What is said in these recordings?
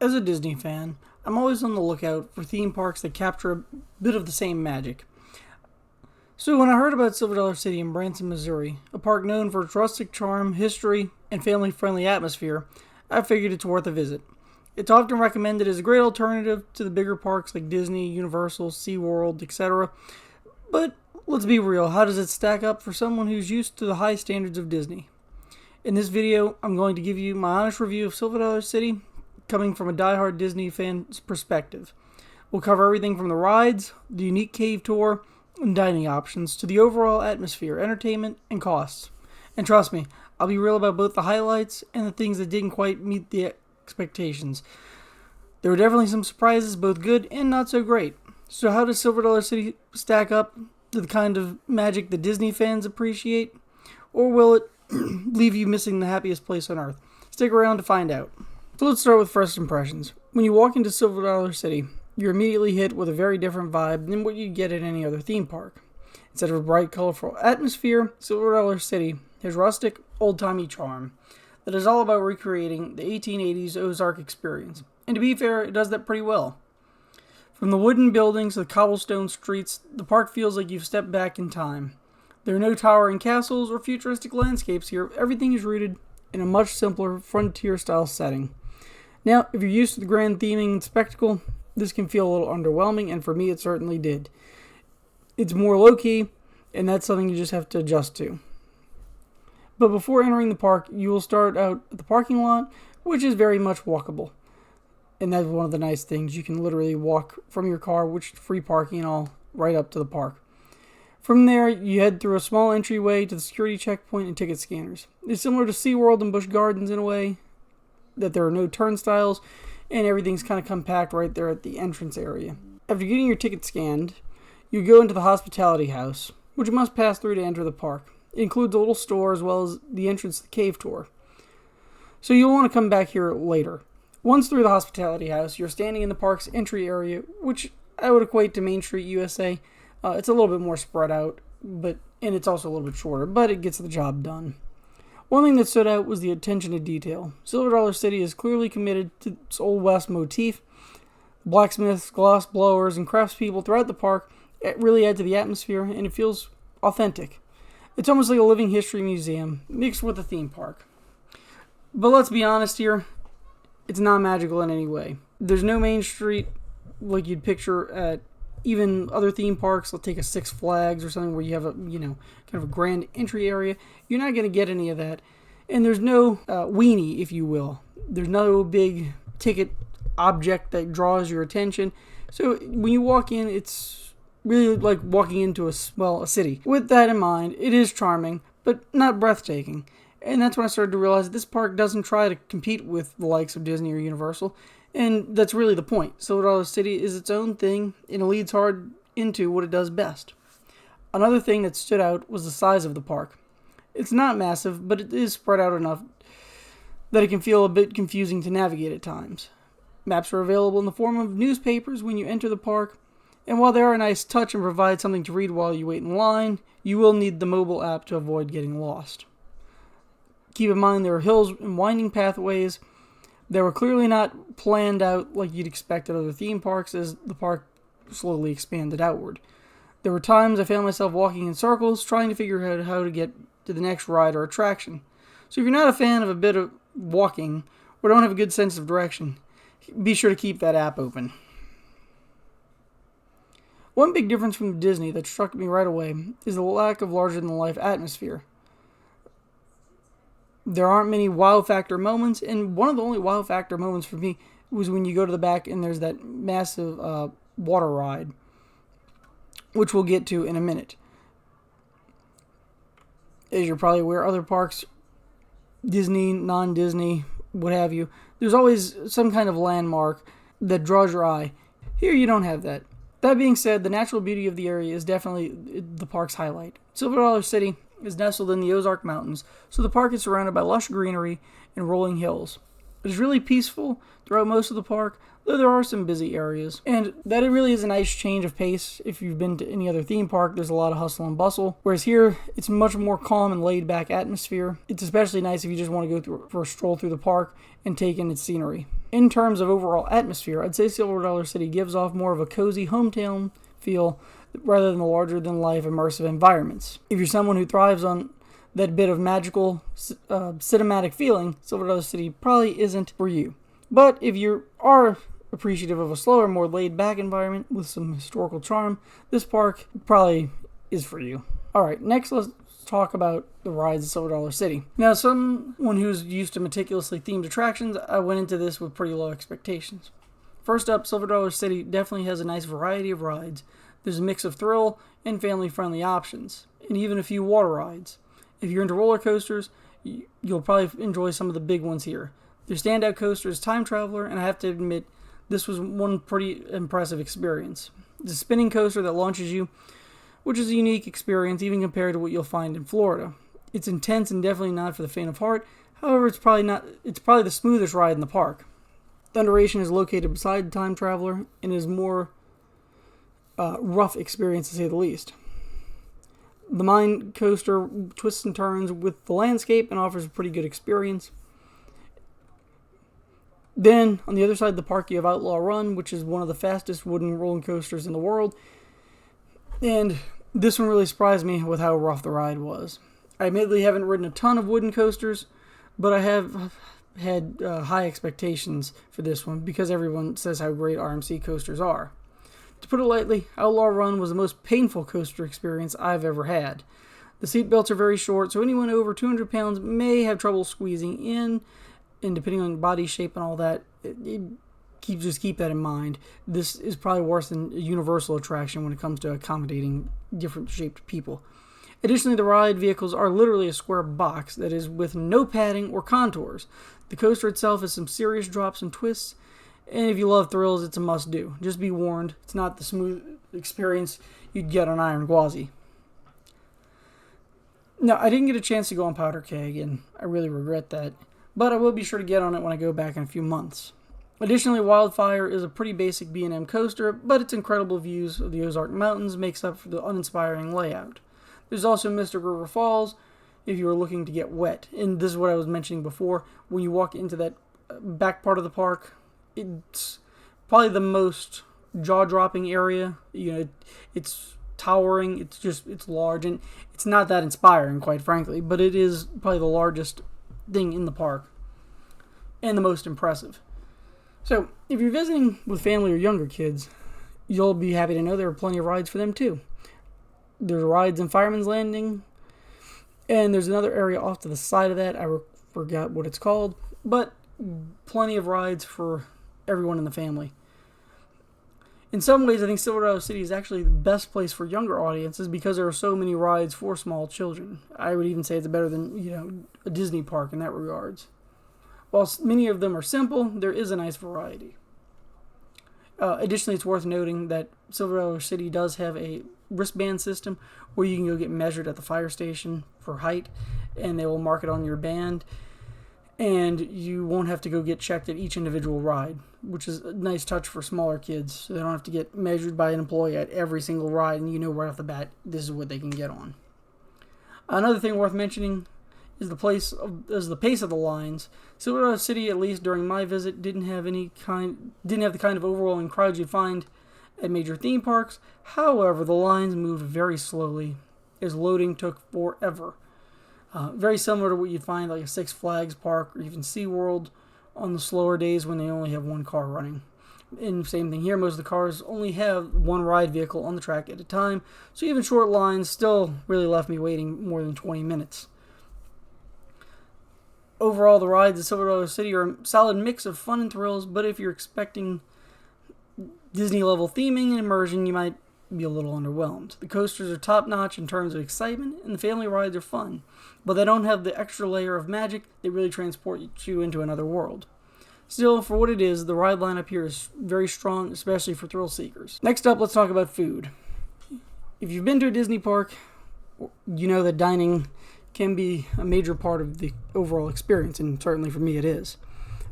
As a Disney fan, I'm always on the lookout for theme parks that capture a bit of the same magic. So when I heard about Silver Dollar City in Branson, Missouri, a park known for its rustic charm, history, and family-friendly atmosphere, I figured it's worth a visit. It's often recommended as a great alternative to the bigger parks like Disney, Universal, SeaWorld, etc. But let's be real, how does it stack up for someone who's used to the high standards of Disney? In this video, I'm going to give you my honest review of Silver Dollar City, coming from a diehard Disney fan's perspective. We'll cover everything from the rides, the unique cave tour, and dining options, to the overall atmosphere, entertainment, and costs. And trust me, I'll be real about both the highlights and the things that didn't quite meet the expectations. There were definitely some surprises, both good and not so great. So how does Silver Dollar City stack up to the kind of magic that Disney fans appreciate? Or will it leave you missing the happiest place on earth? Stick around to find out. So let's start with first impressions. When you walk into Silver Dollar City, you're immediately hit with a very different vibe than what you'd get at any other theme park. Instead of a bright, colorful atmosphere, Silver Dollar City has rustic, old-timey charm that is all about recreating the 1880s Ozark experience. And to be fair, it does that pretty well. From the wooden buildings to the cobblestone streets, the park feels like you've stepped back in time. There are no towering castles or futuristic landscapes here. Everything is rooted in a much simpler, frontier-style setting. Now, if you're used to the grand theming and spectacle, this can feel a little underwhelming, and for me it certainly did. It's more low-key, and that's something you just have to adjust to. But before entering the park, you will start out at the parking lot, which is very much walkable. And that's one of the nice things. You can literally walk from your car, which is free parking and all, right up to the park. From there, you head through a small entryway to the security checkpoint and ticket scanners. It's similar to SeaWorld and Busch Gardens in a way, that there are no turnstiles, and everything's kind of compact right there at the entrance area. After getting your ticket scanned, you go into the hospitality house, which you must pass through to enter the park. It includes a little store as well as the entrance to the cave tour. So you'll want to come back here later. Once through the hospitality house, you're standing in the park's entry area, which I would equate to Main Street USA. It's a little bit more spread out, and it's also a little bit shorter, but it gets the job done. One thing that stood out was the attention to detail. Silver Dollar City is clearly committed to its Old West motif. Blacksmiths, glass blowers, and craftspeople throughout the park really add to the atmosphere, and it feels authentic. It's almost like a living history museum, mixed with a theme park. But let's be honest here, it's not magical in any way. There's no Main Street like you'd picture at even other theme parks. They'll take a Six Flags or something where you have a, kind of a grand entry area. You're not going to get any of that. And there's no weenie, if you will. There's no big ticket object that draws your attention. So when you walk in, it's really like walking into a city. With that in mind, it is charming, but not breathtaking. And that's when I started to realize that this park doesn't try to compete with the likes of Disney or Universal. And that's really the point. Silver Dollar City is its own thing, and it leads hard into what it does best. Another thing that stood out was the size of the park. It's not massive, but it is spread out enough that it can feel a bit confusing to navigate at times. Maps are available in the form of newspapers when you enter the park, and while they are a nice touch and provide something to read while you wait in line, you will need the mobile app to avoid getting lost. Keep in mind there are hills and winding pathways that were clearly not planned out like you'd expect at other theme parks as the park slowly expanded outward. There were times I found myself walking in circles trying to figure out how to get to the next ride or attraction. So if you're not a fan of a bit of walking or don't have a good sense of direction, be sure to keep that app open. One big difference from Disney that struck me right away is the lack of larger-than-life atmosphere. There aren't many wow factor moments, and one of the only wow factor moments for me was when you go to the back and there's that massive water ride, which we'll get to in a minute. As you're probably aware, other parks, Disney, non-Disney, what have you, there's always some kind of landmark that draws your eye. Here you don't have that. That being said, the natural beauty of the area is definitely the park's highlight. Silver Dollar City is nestled in the Ozark Mountains, so the park is surrounded by lush greenery and rolling hills. It is really peaceful throughout most of the park, though there are some busy areas. And that it really is a nice change of pace. If you've been to any other theme park, there's a lot of hustle and bustle. Whereas here, it's much more calm and laid back atmosphere. It's especially nice if you just want to go for a stroll through the park and take in its scenery. In terms of overall atmosphere, I'd say Silver Dollar City gives off more of a cozy hometown feel rather than the larger-than-life immersive environments. If you're someone who thrives on that bit of magical cinematic feeling, Silver Dollar City probably isn't for you. But if you are appreciative of a slower, more laid-back environment with some historical charm, this park probably is for you. Alright, next let's talk about the rides at Silver Dollar City. Now, someone who's used to meticulously themed attractions, I went into this with pretty low expectations. First up, Silver Dollar City definitely has a nice variety of rides. There's a mix of thrill and family-friendly options, and even a few water rides. If you're into roller coasters, you'll probably enjoy some of the big ones here. Their standout coaster is Time Traveler, and I have to admit, this was one pretty impressive experience. It's a spinning coaster that launches you, which is a unique experience even compared to what you'll find in Florida. It's intense and definitely not for the faint of heart. However, it's probably the smoothest ride in the park. Thunderation is located beside Time Traveler and is more rough experience to say the least. The Mine Coaster twists and turns with the landscape and offers a pretty good experience. Then, on the other side of the park, you have Outlaw Run, which is one of the fastest wooden roller coasters in the world. And this one really surprised me with how rough the ride was. I admittedly haven't ridden a ton of wooden coasters, but I have had high expectations for this one because everyone says how great RMC coasters are. To put it lightly, Outlaw Run was the most painful coaster experience I've ever had. The seat belts are very short, so anyone over 200 pounds may have trouble squeezing in, and depending on body shape and all that, just keep that in mind. This is probably worse than a Universal attraction when it comes to accommodating different shaped people. Additionally, the ride vehicles are literally a square box that is with no padding or contours. The coaster itself has some serious drops and twists, and if you love thrills, it's a must-do. Just be warned, it's not the smooth experience you'd get on Iron Gwazi. Now, I didn't get a chance to go on Powder Keg, and I really regret that, but I will be sure to get on it when I go back in a few months. Additionally, Wildfire is a pretty basic B&M coaster, but its incredible views of the Ozark Mountains makes up for the uninspiring layout. There's also Mystic River Falls if you are looking to get wet, and this is what I was mentioning before. When you walk into that back part of the park, it's probably the most jaw-dropping area. It's towering, it's large, and it's not that inspiring, quite frankly, but it is probably the largest thing in the park and the most impressive. So, if you're visiting with family or younger kids, you'll be happy to know there are plenty of rides for them too. There's rides in Fireman's Landing, and there's another area off to the side of that. I forgot what it's called, but plenty of rides for everyone in the family. In some ways, I think Silver Dollar City is actually the best place for younger audiences because there are so many rides for small children. I would even say it's better than, a Disney park in that regards. While many of them are simple, there is a nice variety. Additionally, it's worth noting that Silver Dollar City does have a wristband system where you can go get measured at the fire station for height, and they will mark it on your band, and you won't have to go get checked at each individual ride, which is a nice touch for smaller kids, so they don't have to get measured by an employee at every single ride, and right off the bat, this is what they can get on. Another thing worth mentioning is the pace of the lines. Silver Dollar City, at least during my visit, didn't have the kind of overwhelming crowds you'd find at major theme parks. However, the lines moved very slowly, as loading took forever. Very similar to what you'd find like a Six Flags park or even SeaWorld on the slower days when they only have one car running. And same thing here, most of the cars only have one ride vehicle on the track at a time, so even short lines still really left me waiting more than 20 minutes. Overall, the rides at Silver Dollar City are a solid mix of fun and thrills, but if you're expecting Disney-level theming and immersion, you might be a little underwhelmed. The coasters are top-notch in terms of excitement, and the family rides are fun, but they don't have the extra layer of magic that really transport you into another world. Still, for what it is, the ride lineup here is very strong, especially for thrill seekers. Next up, let's talk about food. If you've been to a Disney park, you know that dining can be a major part of the overall experience, and certainly for me it is.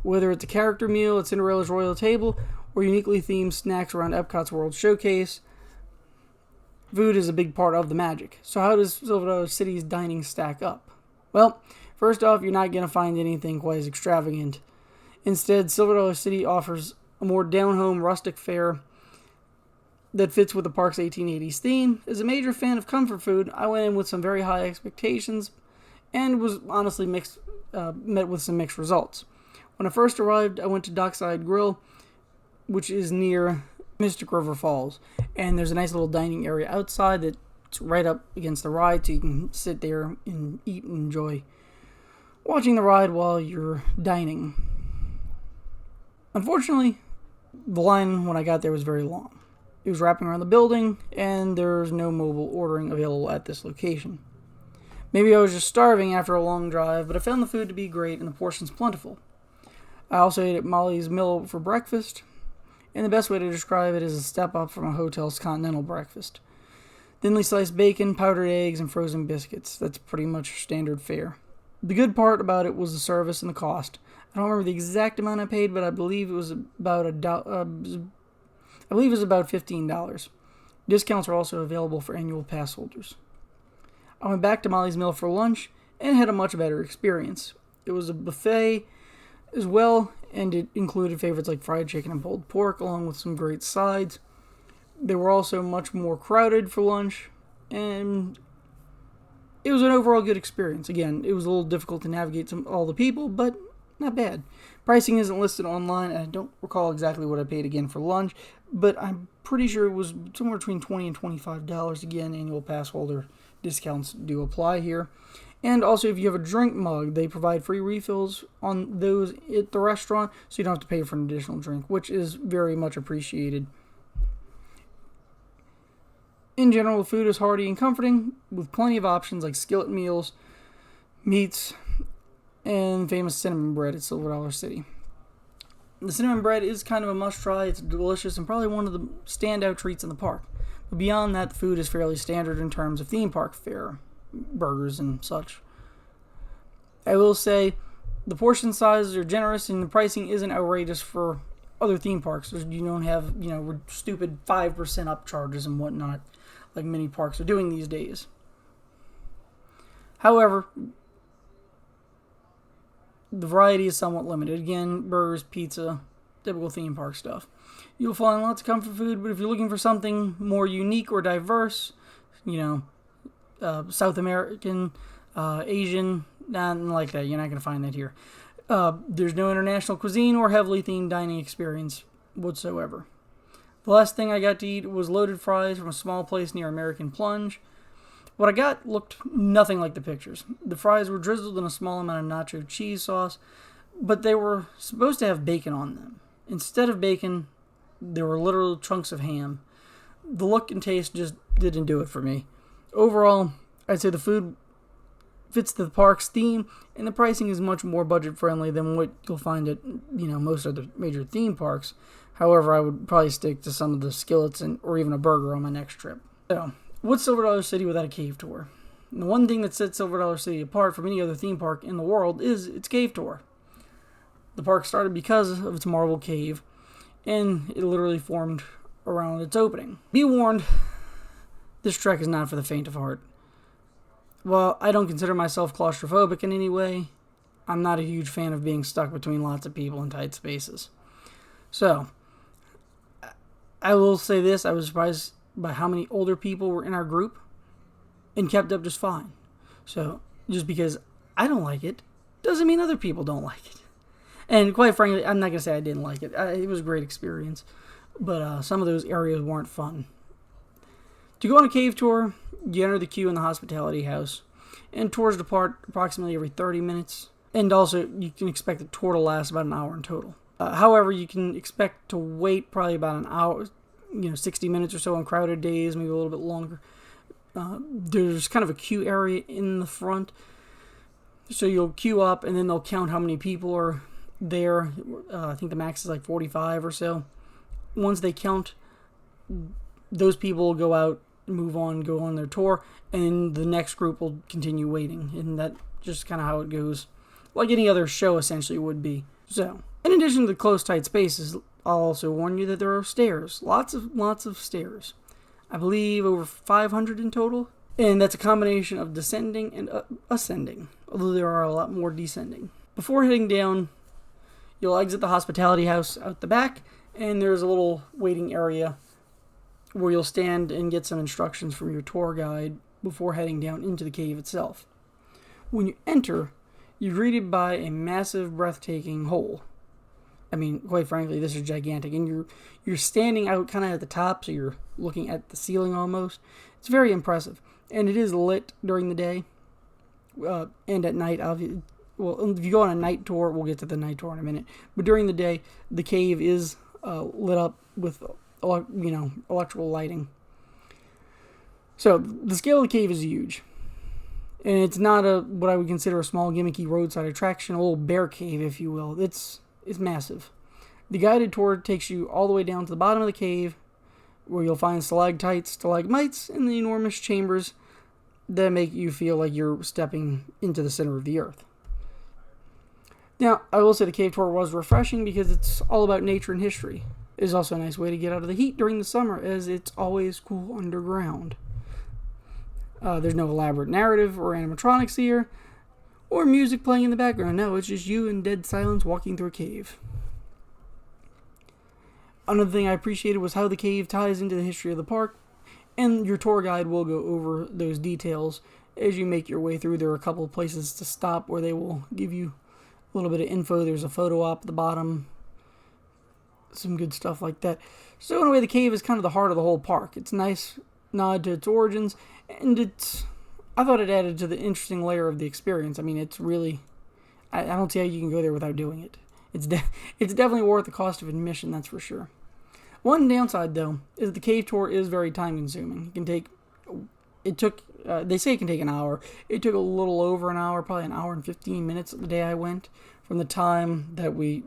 Whether it's a character meal at Cinderella's Royal Table or uniquely themed snacks around Epcot's World Showcase, food is a big part of the magic. So how does Silver Dollar City's dining stack up? Well, first off, you're not going to find anything quite as extravagant. Instead, Silver Dollar City offers a more down-home, rustic fare that fits with the park's 1880s theme. As a major fan of comfort food, I went in with some very high expectations and was honestly met with some mixed results. When I first arrived, I went to Dockside Grill, which is near Mystic River Falls, and there's a nice little dining area outside that's right up against the ride, so you can sit there and eat and enjoy watching the ride while you're dining. Unfortunately, the line when I got there was very long. It was wrapping around the building, and there's no mobile ordering available at this location. Maybe I was just starving after a long drive, but I found the food to be great and the portions plentiful. I also ate at Molly's Mill for breakfast, and the best way to describe it is a step up from a hotel's continental breakfast. Thinly sliced bacon, powdered eggs, and frozen biscuits. That's pretty much standard fare. The good part about it was the service and the cost. I don't remember the exact amount I paid, but I believe it was about $15. Discounts are also available for annual pass holders. I went back to Molly's Mill for lunch and had a much better experience. It was a buffet as well, and it included favorites like fried chicken and pulled pork, along with some great sides. They were also much more crowded for lunch, and it was an overall good experience. Again, it was a little difficult to navigate all the people, but not bad. Pricing isn't listed online, and I don't recall exactly what I paid again for lunch, but I'm pretty sure it was somewhere between $20 and $25. Again, annual pass holder discounts do apply here. And also, if you have a drink mug, they provide free refills on those at the restaurant, so you don't have to pay for an additional drink, which is very much appreciated. In general, the food is hearty and comforting, with plenty of options like skillet meals, meats, and famous cinnamon bread at Silver Dollar City. The cinnamon bread is kind of a must-try. It's delicious and probably one of the standout treats in the park. But beyond that, the food is fairly standard in terms of theme park fare, burgers and such. I will say the portion sizes are generous and the pricing isn't outrageous for other theme parks. You don't have, stupid 5% upcharges and whatnot like many parks are doing these days. However, the variety is somewhat limited. Again, burgers, pizza, typical theme park stuff. You'll find lots of comfort food, but if you're looking for something more unique or diverse, South American, Asian, nothing like that, you're not going to find that here. There's no international cuisine or heavily themed dining experience whatsoever. The last thing I got to eat was loaded fries from a small place near American Plunge. What I got looked nothing like the pictures. The fries were drizzled in a small amount of nacho cheese sauce, but they were supposed to have bacon on them. Instead of bacon, there were literal chunks of ham. The look and taste just didn't do it for me. Overall, I'd say the food fits the park's theme, and the pricing is much more budget-friendly than what you'll find at, most other major theme parks. However, I would probably stick to some of the skillets or even a burger on my next trip. So, what's Silver Dollar City without a cave tour? And the one thing that sets Silver Dollar City apart from any other theme park in the world is its cave tour. The park started because of its marble cave, and it literally formed around its opening. Be warned, this trek is not for the faint of heart. While I don't consider myself claustrophobic in any way, I'm not a huge fan of being stuck between lots of people in tight spaces. So, I will say this, I was surprised by how many older people were in our group and kept up just fine. So, just because I don't like it, doesn't mean other people don't like it. And quite frankly, I'm not going to say I didn't like it. It was a great experience. But some of those areas weren't fun. To go on a cave tour, you enter the queue in the hospitality house. And tours depart approximately every 30 minutes. And also, you can expect the tour to last about an hour in total. However, you can expect to wait probably about an hour, 60 minutes or so on crowded days, maybe a little bit longer. There's kind of a queue area in the front. So you'll queue up, and then they'll count how many people are there. I think the max is like 45 or so. Once they count, those people will go out, move on, go on their tour, and the next group will continue waiting. And that's just kind of how it goes. Like any other show essentially would be. So, in addition to the close, tight spaces, I'll also warn you that there are stairs. Lots of stairs. I believe over 500 in total. And that's a combination of descending and ascending, although there are a lot more descending. Before heading down, you'll exit the hospitality house out the back, and there's a little waiting area where you'll stand and get some instructions from your tour guide before heading down into the cave itself. When you enter, you're greeted by a massive, breathtaking hole. I mean, quite frankly, this is gigantic, and you're standing out kind of at the top, so you're looking at the ceiling almost. It's very impressive, and it is lit during the day and at night. Well, if you go on a night tour, we'll get to the night tour in a minute. But during the day, the cave is lit up with electrical lighting. So the scale of the cave is huge. And it's not what I would consider a small gimmicky roadside attraction, a little bear cave, if you will. It's massive. The guided tour takes you all the way down to the bottom of the cave, where you'll find stalactites, stalagmites, and the enormous chambers that make you feel like you're stepping into the center of the earth. Now, I will say the cave tour was refreshing because it's all about nature and history. It is also a nice way to get out of the heat during the summer, as it's always cool underground. There's no elaborate narrative or animatronics here, or music playing in the background. No, it's just you in dead silence walking through a cave. Another thing I appreciated was how the cave ties into the history of the park, and your tour guide will go over those details as you make your way through. There are a couple of places to stop where they will give you a little bit of info. There's a photo op at the bottom, some good stuff like that. So in a way, the cave is kind of the heart of the whole park. It's a nice nod to its origins, and I thought it added to the interesting layer of the experience. I mean, it's really, I don't see how you can go there without doing it. It's definitely worth the cost of admission, that's for sure. One downside, though, is that the cave tour is very time-consuming. They say it can take an hour. It took a little over an hour, probably an hour and 15 minutes the day I went, from the time that we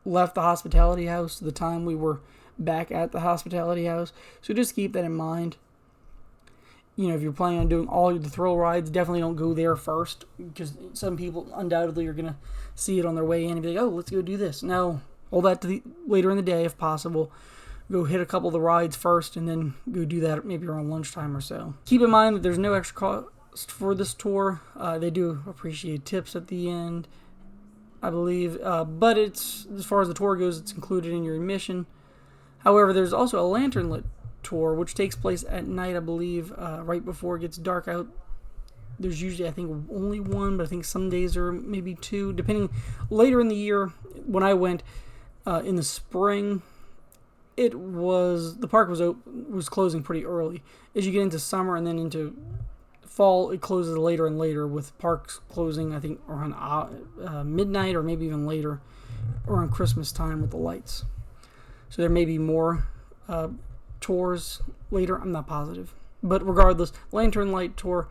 left the hospitality house to the time we were back at the hospitality house. So just keep that in mind. You know, if you're planning on doing all the thrill rides, definitely don't go there first, because some people undoubtedly are going to see it on their way in and be like, oh, let's go do this. No, hold that to later in the day if possible. Go hit a couple of the rides first and then go do that maybe around lunchtime or so. Keep in mind that there's no extra cost for this tour. They do appreciate tips at the end, I believe. But it's, as far as the tour goes, it's included in your admission. However, there's also a lantern lit tour, which takes place at night, I believe, right before it gets dark out. There's usually, I think, only one, but I think some days are maybe two, depending. Later in the year, when I went in the spring, the park was closing pretty early. As you get into summer and then into fall, it closes later and later, with parks closing, I think, around midnight or maybe even later, around Christmas time with the lights. So there may be more tours later. I'm not positive. But regardless, Lantern Light Tour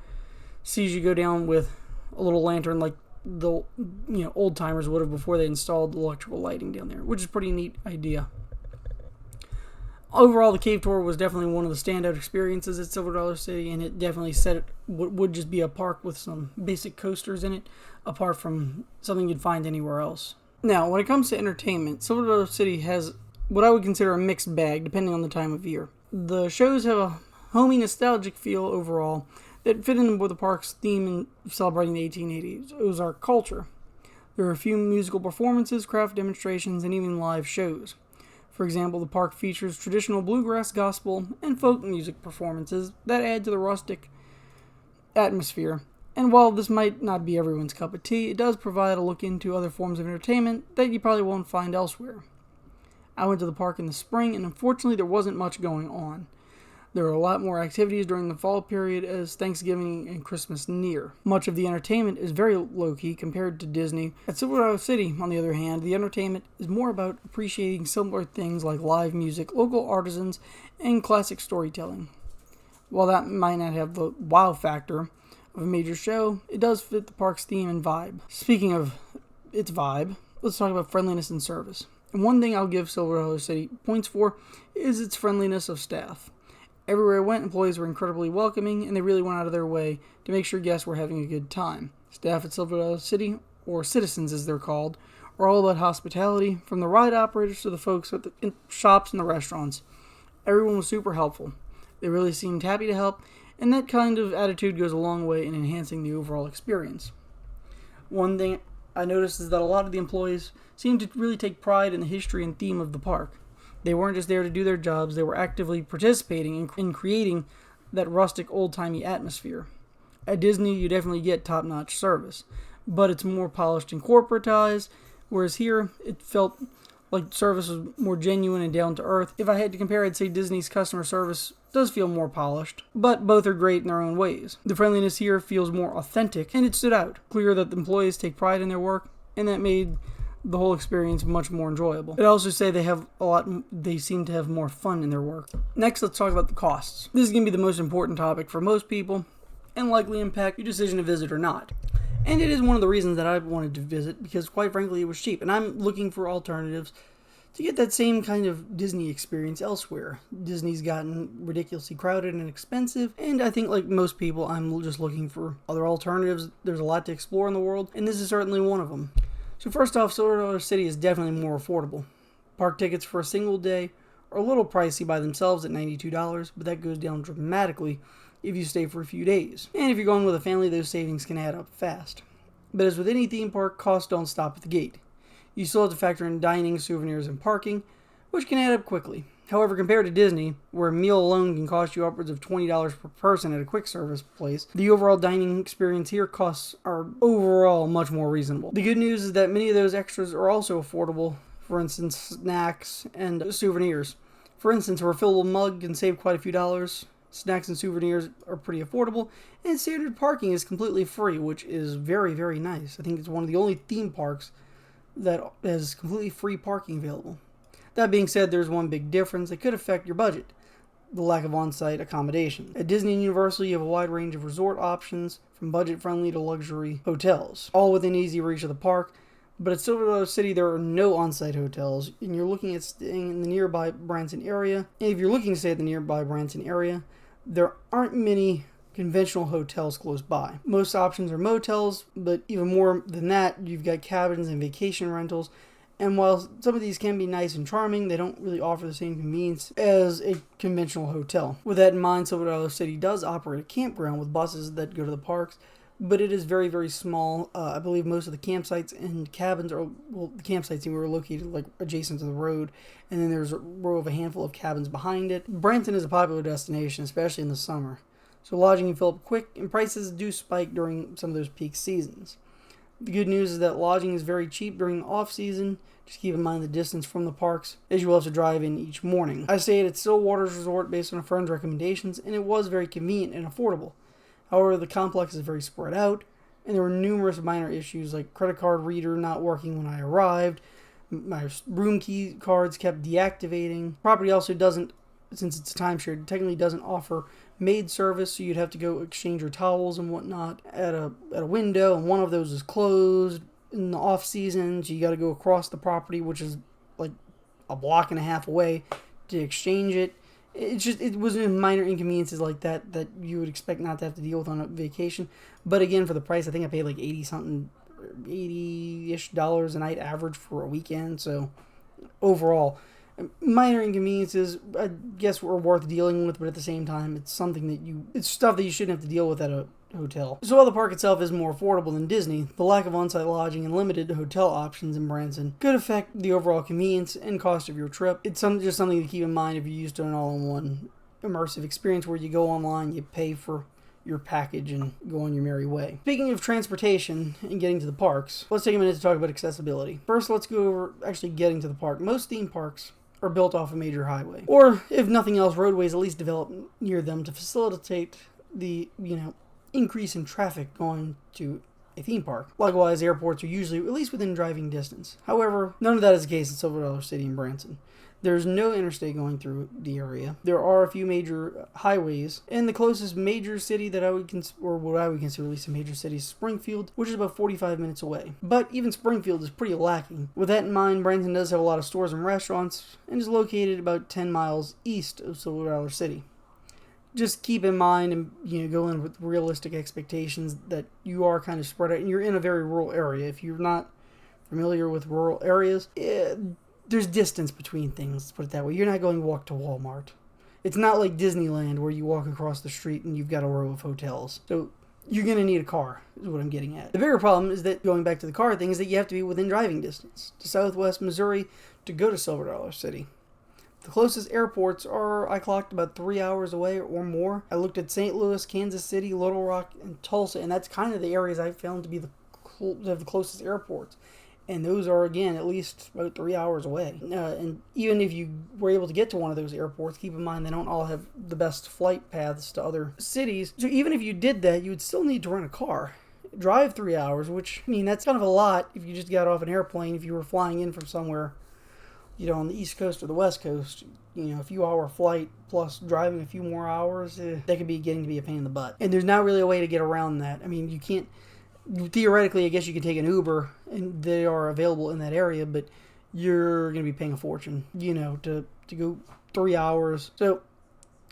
sees you go down with a little lantern like the old timers would have before they installed electrical lighting down there, which is a pretty neat idea. Overall, the cave tour was definitely one of the standout experiences at Silver Dollar City, and it definitely set it what would just be a park with some basic coasters in it, apart from something you'd find anywhere else. Now, when it comes to entertainment, Silver Dollar City has what I would consider a mixed bag, depending on the time of year. The shows have a homey, nostalgic feel overall that fit in with the park's theme in celebrating the 1880s. It was our culture. There are a few musical performances, craft demonstrations, and even live shows. For example, the park features traditional bluegrass, gospel, and folk music performances that add to the rustic atmosphere. And while this might not be everyone's cup of tea, it does provide a look into other forms of entertainment that you probably won't find elsewhere. I went to the park in the spring, and unfortunately there wasn't much going on. There are a lot more activities during the fall period as Thanksgiving and Christmas near. Much of the entertainment is very low-key compared to Disney. At Silver Dollar City, on the other hand, the entertainment is more about appreciating similar things like live music, local artisans, and classic storytelling. While that might not have the wow factor of a major show, it does fit the park's theme and vibe. Speaking of its vibe, let's talk about friendliness and service. And one thing I'll give Silver Dollar City points for is its friendliness of staff. Everywhere I went, employees were incredibly welcoming, and they really went out of their way to make sure guests were having a good time. Staff at Silver Dollar City, or citizens as they're called, are all about hospitality, from the ride operators to the folks at the shops and the restaurants. Everyone was super helpful. They really seemed happy to help, and that kind of attitude goes a long way in enhancing the overall experience. One thing I noticed is that a lot of the employees seemed to really take pride in the history and theme of the park. They weren't just there to do their jobs, they were actively participating in creating that rustic, old-timey atmosphere. At Disney, you definitely get top-notch service, but it's more polished and corporatized, whereas here, it felt like service was more genuine and down-to-earth. If I had to compare, I'd say Disney's customer service does feel more polished, but both are great in their own ways. The friendliness here feels more authentic, and it stood out. Clear that the employees take pride in their work, and that made the whole experience much more enjoyable. I'd also say they seem to have more fun in their work. Next, let's talk about the costs. This is going to be the most important topic for most people, and likely impact your decision to visit or not. And it is one of the reasons that I wanted to visit, because quite frankly it was cheap, and I'm looking for alternatives to get that same kind of Disney experience elsewhere. Disney's gotten ridiculously crowded and expensive, and I think like most people, I'm just looking for other alternatives. There's a lot to explore in the world, and this is certainly one of them. So first off, Silver Dollar City is definitely more affordable. Park tickets for a single day are a little pricey by themselves at $92, but that goes down dramatically if you stay for a few days. And if you're going with a family, those savings can add up fast. But as with any theme park, costs don't stop at the gate. You still have to factor in dining, souvenirs, and parking, which can add up quickly. However, compared to Disney, where a meal alone can cost you upwards of $20 per person at a quick service place, the overall dining experience here costs are overall much more reasonable. The good news is that many of those extras are also affordable, for instance, snacks and souvenirs. For instance, a refillable mug can save quite a few dollars. Snacks and souvenirs are pretty affordable, and standard parking is completely free, which is very, very nice. I think it's one of the only theme parks that has completely free parking available. That being said, there's one big difference that could affect your budget: the lack of on-site accommodation. At Disney and Universal, you have a wide range of resort options, from budget-friendly to luxury hotels, all within easy reach of the park. But at Silver Dollar City, there are no on-site hotels, and you're looking at staying in the nearby Branson area. And if you're looking to stay at the nearby Branson area, there aren't many conventional hotels close by. Most options are motels, but even more than that, you've got cabins and vacation rentals. And while some of these can be nice and charming, they don't really offer the same convenience as a conventional hotel. With that in mind, Silver Dollar City does operate a campground with buses that go to the parks, but it is very, very small. I believe most of the campsites and cabins are, well, the campsites were located like adjacent to the road, and then there's a handful of cabins behind it. Branson is a popular destination, especially in the summer, so lodging can fill up quick, and prices do spike during some of those peak seasons. The good news is that lodging is very cheap during the off-season. Just keep in mind the distance from the parks, as you will have to drive in each morning. I stayed at Stillwater's Resort based on a friend's recommendations, and it was very convenient and affordable. However, the complex is very spread out, and there were numerous minor issues like credit card reader not working when I arrived, my room key cards kept deactivating. Property also doesn't, since it's a timeshare, technically doesn't offer maid service, so you'd have to go exchange your towels and whatnot at a window, and one of those is closed in the off season, so you got to go across the property, which is like a block and a half away, to exchange it. It was minor inconveniences like that you would expect not to have to deal with on a vacation. But again, for the price, I think I paid like $80-ish a night average for a weekend. So overall, minor inconveniences, I guess, were worth dealing with, but at the same time, it's stuff that you shouldn't have to deal with at a hotel. So while the park itself is more affordable than Disney, the lack of on-site lodging and limited hotel options in Branson could affect the overall convenience and cost of your trip. It's just something to keep in mind if you're used to an all-in-one immersive experience where you go online, you pay for your package, and go on your merry way. Speaking of transportation and getting to the parks, let's take a minute to talk about accessibility. First, let's go over actually getting to the park. Most theme parks are built off a major highway, or if nothing else, roadways at least developed near them to facilitate the, increase in traffic going to a theme park. Likewise, airports are usually at least within driving distance. However, none of that is the case at Silver Dollar City in Branson. There's no interstate going through the area. There are a few major highways, and the closest major city that I would consider, at least a major city, is Springfield, which is about 45 minutes away. But even Springfield is pretty lacking. With that in mind, Branson does have a lot of stores and restaurants, and is located about 10 miles east of Silver Dollar City. Just keep in mind and go in with realistic expectations that you are kind of spread out and you're in a very rural area. If you're not familiar with rural areas, there's distance between things, let's put it that way. You're not going to walk to Walmart. It's not like Disneyland where you walk across the street and you've got a row of hotels. So you're going to need a car, is what I'm getting at. The bigger problem is that, going back to the car thing, is that you have to be within driving distance to Southwest Missouri to go to Silver Dollar City. The closest airports are, I clocked, about 3 hours away or more. I looked at St. Louis, Kansas City, Little Rock, and Tulsa, and that's kind of the areas I found to be the closest airports. And those are, again, at least about 3 hours away. And even if you were able to get to one of those airports, keep in mind they don't all have the best flight paths to other cities. So even if you did that, you would still need to rent a car. Drive 3 hours, which, I mean, that's kind of a lot if you just got off an airplane. If you were flying in from somewhere, on the East Coast or the West Coast, a few hour flight plus driving a few more hours, that could be getting to be a pain in the butt. And there's not really a way to get around that. I mean, you can't. Theoretically, I guess you could take an Uber, and they are available in that area, but you're going to be paying a fortune, to go 3 hours. So,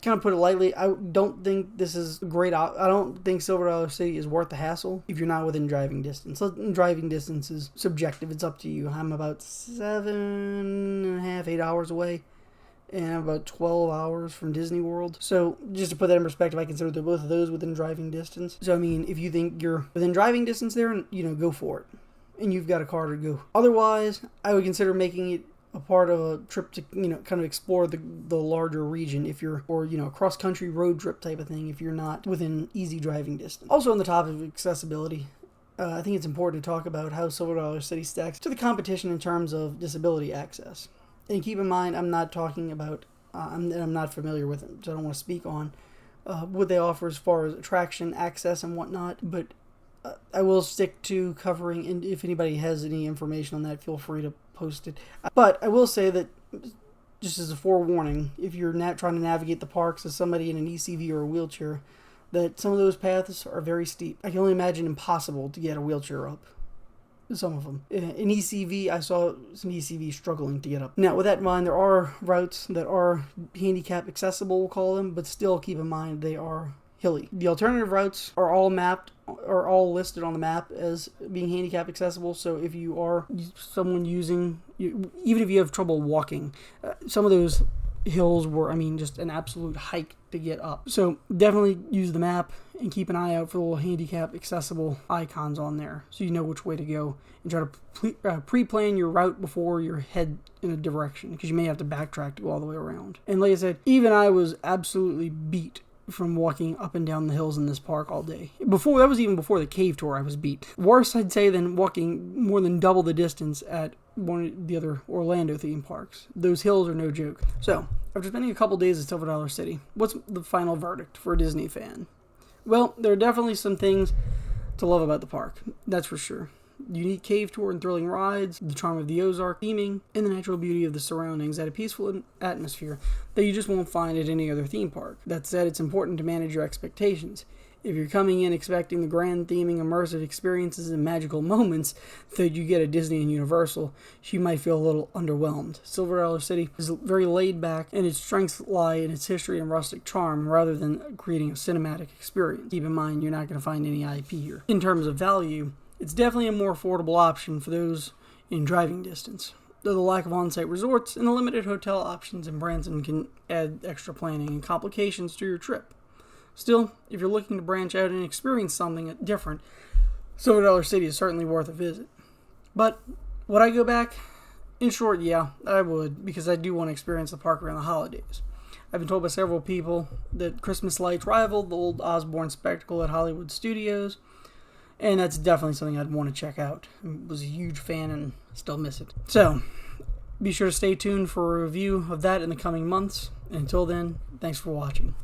kind of put it lightly, I don't think this is great. I don't think Silver Dollar City is worth the hassle if you're not within driving distance. Driving distance is subjective. It's up to you. I'm about 7.5, 8 hours away, and I'm about 12 hours from Disney World. So just to put that in perspective, I consider both of those within driving distance. So I mean, if you think you're within driving distance there, go for it. And you've got a car to go. Otherwise, I would consider making it a part of a trip to, kind of explore the larger region if you're, or, a cross-country road trip type of thing if you're not within easy driving distance. Also on the topic of accessibility, I think it's important to talk about how Silver Dollar City stacks to the competition in terms of disability access. And keep in mind, I'm not talking about, I'm not familiar with it, so I don't want to speak on what they offer as far as attraction, access, and whatnot, but I will stick to covering, and if anybody has any information on that, feel free to post it. But I will say that, just as a forewarning, if you're not trying to navigate the parks as somebody in an ECV or a wheelchair, that some of those paths are very steep. I can only imagine impossible to get a wheelchair up. Some of them. In ECV, I saw some ECV struggling to get up. Now, with that in mind, there are routes that are handicap accessible, we'll call them, but still keep in mind they are hilly. The alternative routes are all listed on the map as being handicap accessible, so if you are someone even if you have trouble walking, some of those hills were, just an absolute hike to get up. So definitely use the map and keep an eye out for the little handicap accessible icons on there so you know which way to go, and try to pre-plan your route before you head in a direction, because you may have to backtrack to go all the way around. And like I said, even I was absolutely beat from walking up and down the hills in this park all day. That was even before the cave tour. I was beat. Worse, I'd say, than walking more than double the distance at one of the other Orlando theme parks. Those hills are no joke. So, after spending a couple days at Silver Dollar City, what's the final verdict for a Disney fan? Well, there are definitely some things to love about the park, that's for sure. Unique cave tour and thrilling rides, the charm of the Ozark theming, and the natural beauty of the surroundings at a peaceful atmosphere that you just won't find at any other theme park. That said, it's important to manage your expectations. If you're coming in expecting the grand theming, immersive experiences, and magical moments that you get at Disney and Universal, you might feel a little underwhelmed. Silver Dollar City is very laid back, and its strengths lie in its history and rustic charm rather than creating a cinematic experience. Keep in mind, you're not going to find any IP here. In terms of value, it's definitely a more affordable option for those in driving distance, though the lack of on-site resorts and the limited hotel options in Branson can add extra planning and complications to your trip. Still, if you're looking to branch out and experience something different, Silver Dollar City is certainly worth a visit. But would I go back? In short, yeah, I would, because I do want to experience the park around the holidays. I've been told by several people that Christmas lights rival the old Osborne spectacle at Hollywood Studios, and that's definitely something I'd want to check out. I was a huge fan and still miss it. So, be sure to stay tuned for a review of that in the coming months. And until then, thanks for watching.